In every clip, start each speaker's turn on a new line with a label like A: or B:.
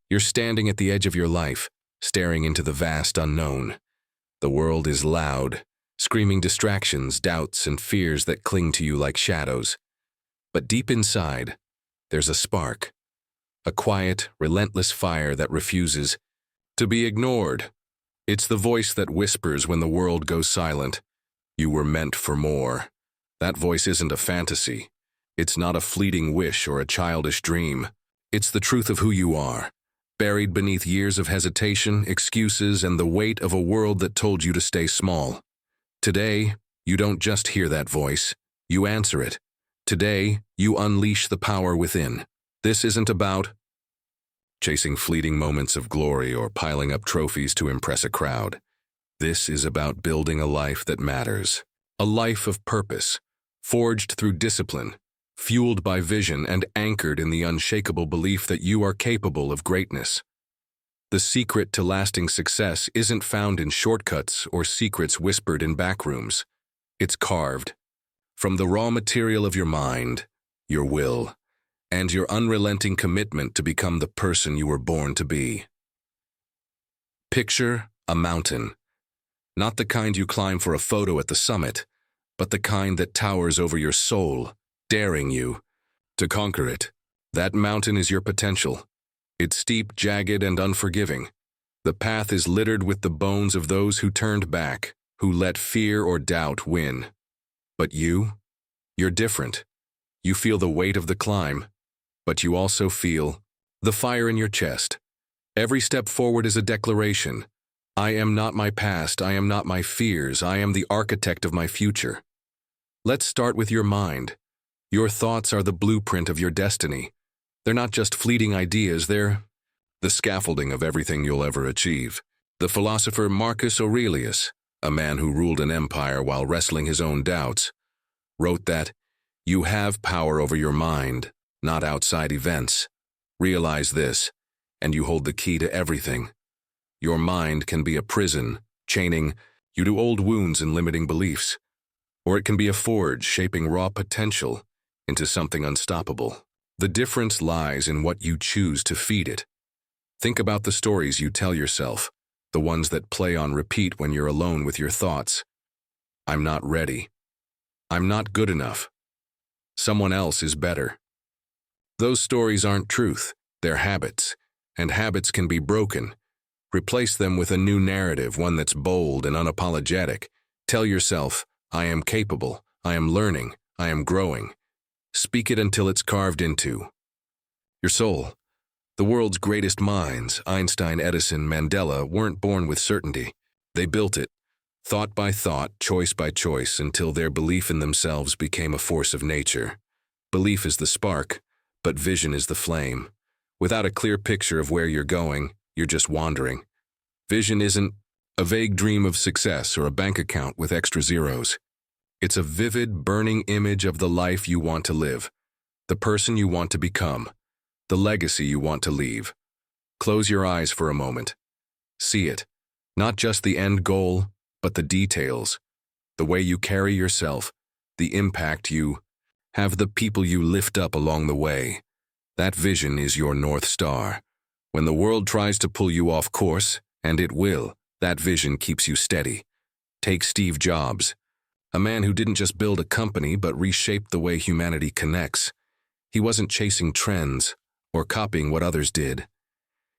A: You're standing at the edge of your life, staring into the vast unknown. The world is loud, screaming distractions, doubts, and fears that cling to you like shadows. But deep inside, there's a spark, a quiet, relentless fire that refuses to be ignored. It's the voice that whispers when the world goes silent. You were meant for more. That voice isn't a fantasy. It's not a fleeting wish or a childish dream. It's the truth of who you are, buried beneath years of hesitation, excuses, and the weight of a world that told you to stay small. Today, you don't just hear that voice, you answer it. Today, you unleash the power within. This isn't about chasing fleeting moments of glory or piling up trophies to impress a crowd. This is about building a life that matters, a life of purpose, forged through discipline, fueled by vision, and anchored in the unshakable belief that you are capable of greatness. The secret to lasting success isn't found in shortcuts or secrets whispered in backrooms. It's carved from the raw material of your mind, your will, and your unrelenting commitment to become the person you were born to be. Picture a mountain, not the kind you climb for a photo at the summit, but the kind that towers over your soul, daring you to conquer it. That mountain is your potential. It's steep, jagged, and unforgiving. The path is littered with the bones of those who turned back, who let fear or doubt win. But you're different. You feel the weight of the climb, but you also feel the fire in your chest. Every step forward is a declaration. I am not my past, I am not my fears, I am the architect of my future. Let's start with your mind. Your thoughts are the blueprint of your destiny. They're not just fleeting ideas, they're the scaffolding of everything you'll ever achieve. The philosopher Marcus Aurelius, a man who ruled an empire while wrestling his own doubts, wrote that, "You have power over your mind, not outside events. Realize this, and you hold the key to everything. Your mind can be a prison, chaining you to old wounds and limiting beliefs, or it can be a forge shaping raw potential into something unstoppable. The difference lies in what you choose to feed it. Think about the stories you tell yourself, the ones that play on repeat when you're alone with your thoughts. I'm not ready. I'm not good enough. Someone else is better. Those stories aren't truth, they're habits, and habits can be broken. Replace them with a new narrative, one that's bold and unapologetic. Tell yourself, I am capable, I am learning, I am growing. Speak it until it's carved into your soul. The world's greatest minds, Einstein, Edison, Mandela, weren't born with certainty. They built it, thought by thought, choice by choice, until their belief in themselves became a force of nature. Belief is the spark, but vision is the flame. Without a clear picture of where you're going, you're just wandering. Vision isn't a vague dream of success or a bank account with extra zeros. It's a vivid, burning image of the life you want to live, the person you want to become, the legacy you want to leave. Close your eyes for a moment. See it. Not just the end goal, but the details, the way you carry yourself, the impact you have, the people you lift up along the way. That vision is your North Star. When the world tries to pull you off course, and it will, that vision keeps you steady. Take Steve Jobs, a man who didn't just build a company but reshaped the way humanity connects. He wasn't chasing trends or copying what others did.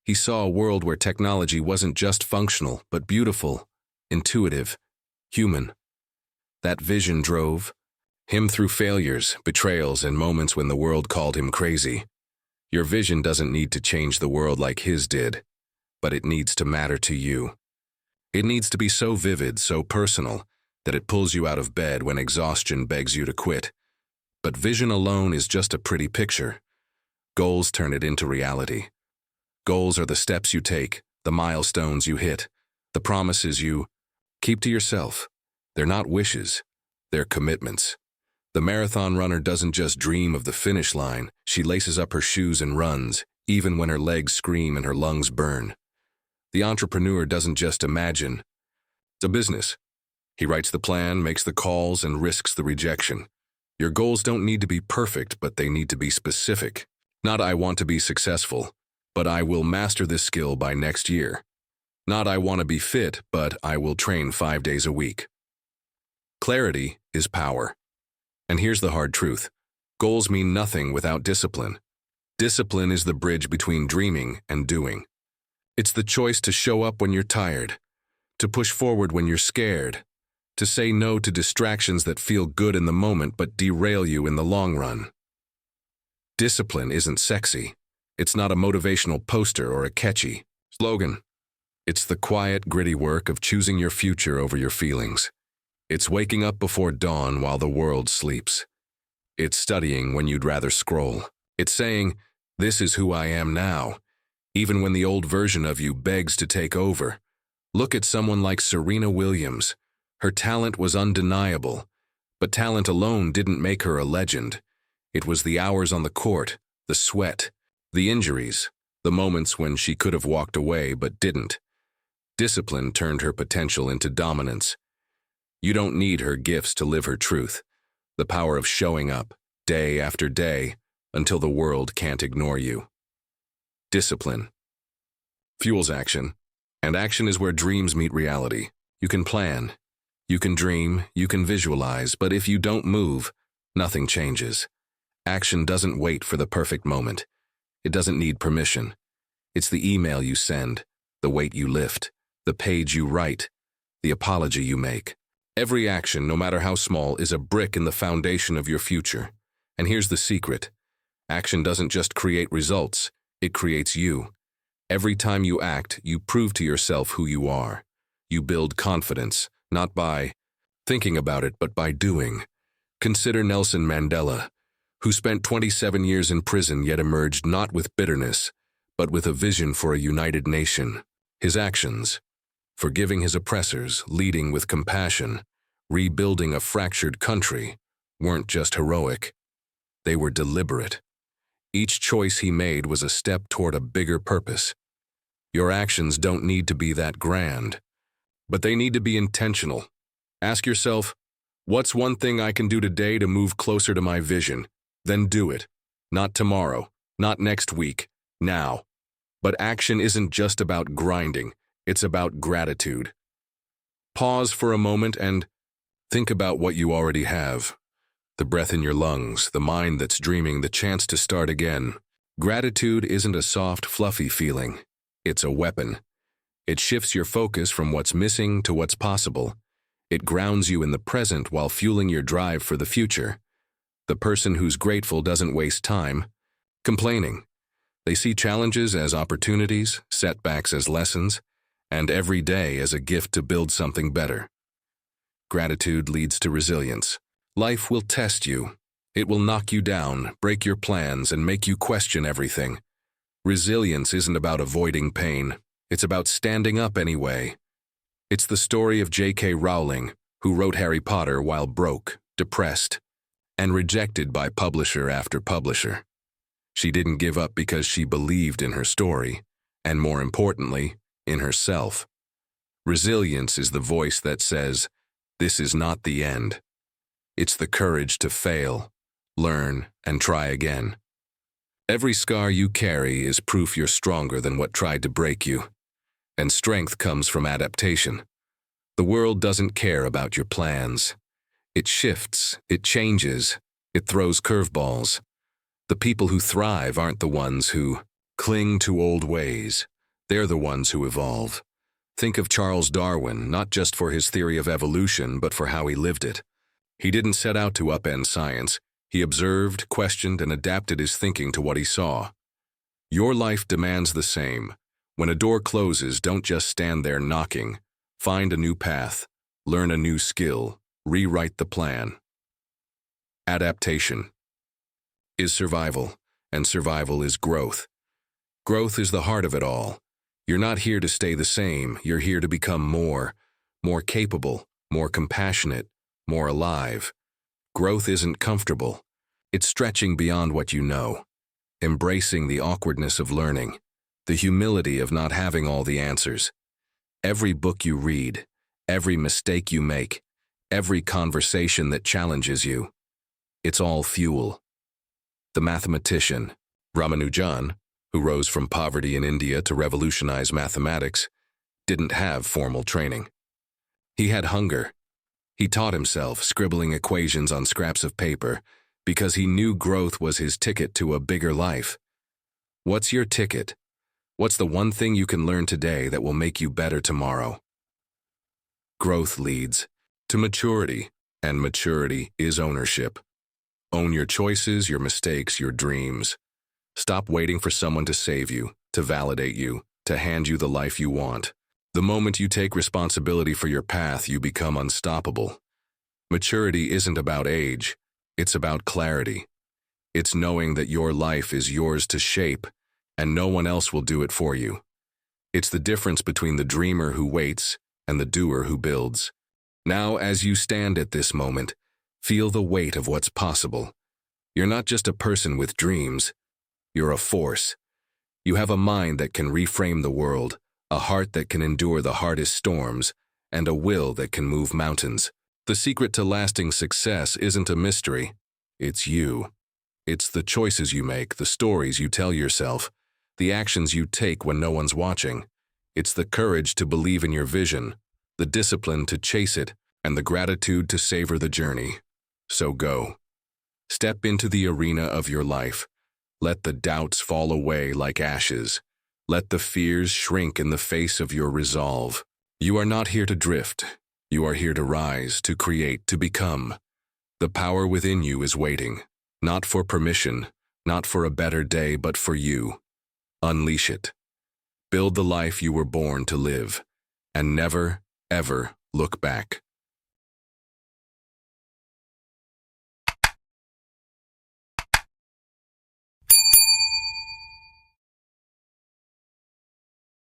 A: He saw a world where technology wasn't just functional, but beautiful, intuitive, human. That vision drove him through failures, betrayals, and moments when the world called him crazy. Your vision doesn't need to change the world like his did, but it needs to matter to you. It needs to be so vivid, so personal, that it pulls you out of bed when exhaustion begs you to quit. But vision alone is just a pretty picture. Goals turn it into reality. Goals are the steps you take, the milestones you hit, the promises you keep to yourself. They're not wishes, they're commitments. The marathon runner doesn't just dream of the finish line, she laces up her shoes and runs, even when her legs scream and her lungs burn. The entrepreneur doesn't just imagine. It's a business. He writes the plan, makes the calls, and risks the rejection. Your goals don't need to be perfect, but they need to be specific. Not I want to be successful, but I will master this skill by next year. Not I want to be fit, but I will train 5 days a week. Clarity is power. And here's the hard truth. Goals mean nothing without discipline. Discipline is the bridge between dreaming and doing. It's the choice to show up when you're tired, to push forward when you're scared, to say no to distractions that feel good in the moment but derail you in the long run. Discipline isn't sexy. It's not a motivational poster or a catchy slogan. It's the quiet, gritty work of choosing your future over your feelings. It's waking up before dawn while the world sleeps. It's studying when you'd rather scroll. It's saying, "This is who I am now," even when the old version of you begs to take over. Look at someone like Serena Williams. Her talent was undeniable, but talent alone didn't make her a legend. It was the hours on the court, the sweat, the injuries, the moments when she could have walked away but didn't. Discipline turned her potential into dominance. You don't need her gifts to live her truth. The power of showing up, day after day, until the world can't ignore you. Discipline fuels action, and action is where dreams meet reality. You can plan, you can dream, you can visualize, but if you don't move, nothing changes. Action doesn't wait for the perfect moment. It doesn't need permission. It's the email you send, the weight you lift, the page you write, the apology you make. Every action, no matter how small, is a brick in the foundation of your future. And here's the secret. Action doesn't just create results, it creates you. Every time you act, you prove to yourself who you are. You build confidence, not by thinking about it, but by doing. Consider Nelson Mandela, who spent 27 years in prison yet emerged not with bitterness, but with a vision for a united nation. His actions, forgiving his oppressors, leading with compassion, rebuilding a fractured country, weren't just heroic. They were deliberate. Each choice he made was a step toward a bigger purpose. Your actions don't need to be that grand, but they need to be intentional. Ask yourself, what's one thing I can do today to move closer to my vision? Then do it. Not tomorrow, not next week, now. But action isn't just about grinding, it's about gratitude. Pause for a moment and think about what you already have. The breath in your lungs, the mind that's dreaming, the chance to start again. Gratitude isn't a soft, fluffy feeling. It's a weapon. It shifts your focus from what's missing to what's possible. It grounds you in the present while fueling your drive for the future. The person who's grateful doesn't waste time complaining. They see challenges as opportunities, setbacks as lessons, and every day as a gift to build something better. Gratitude leads to resilience. Life will test you. It will knock you down, break your plans, and make you question everything. Resilience isn't about avoiding pain. It's about standing up anyway. It's the story of J.K. Rowling, who wrote Harry Potter while broke, depressed, and rejected by publisher after publisher. She didn't give up because she believed in her story, and more importantly, in herself. Resilience is the voice that says, "This is not the end." It's the courage to fail, learn, and try again. Every scar you carry is proof you're stronger than what tried to break you. And strength comes from adaptation. The world doesn't care about your plans. It shifts, it changes, it throws curveballs. The people who thrive aren't the ones who cling to old ways. They're the ones who evolve. Think of Charles Darwin, not just for his theory of evolution, but for how he lived it. He didn't set out to upend science. He observed, questioned, and adapted his thinking to what he saw. Your life demands the same. When a door closes, don't just stand there knocking. Find a new path, learn a new skill, rewrite the plan. Adaptation is survival, and survival is growth. Growth is the heart of it all. You're not here to stay the same. You're here to become more capable, more compassionate, more alive. Growth isn't comfortable. It's stretching beyond what you know, embracing the awkwardness of learning, the humility of not having all the answers. Every book you read, every mistake you make, every conversation that challenges you, it's all fuel. The mathematician, Ramanujan, who rose from poverty in India to revolutionize mathematics, didn't have formal training. He had hunger. He taught himself, scribbling equations on scraps of paper, because he knew growth was his ticket to a bigger life. What's your ticket? What's the one thing you can learn today that will make you better tomorrow? Growth leads to maturity, and maturity is ownership. Own your choices, your mistakes, your dreams. Stop waiting for someone to save you, to validate you, to hand you the life you want. The moment you take responsibility for your path, you become unstoppable. Maturity isn't about age, it's about clarity. It's knowing that your life is yours to shape, and no one else will do it for you. It's the difference between the dreamer who waits and the doer who builds. Now, as you stand at this moment, feel the weight of what's possible. You're not just a person with dreams. You're a force. You have a mind that can reframe the world, a heart that can endure the hardest storms, and a will that can move mountains. The secret to lasting success isn't a mystery. It's you. It's the choices you make, the stories you tell yourself, the actions you take when no one's watching. It's the courage to believe in your vision, the discipline to chase it, and the gratitude to savor the journey. So go. Step into the arena of your life. Let the doubts fall away like ashes. Let the fears shrink in the face of your resolve. You are not here to drift. You are here to rise, to create, to become. The power within you is waiting, not for permission, not for a better day, but for you. Unleash it. Build the life you were born to live, and never, ever look back.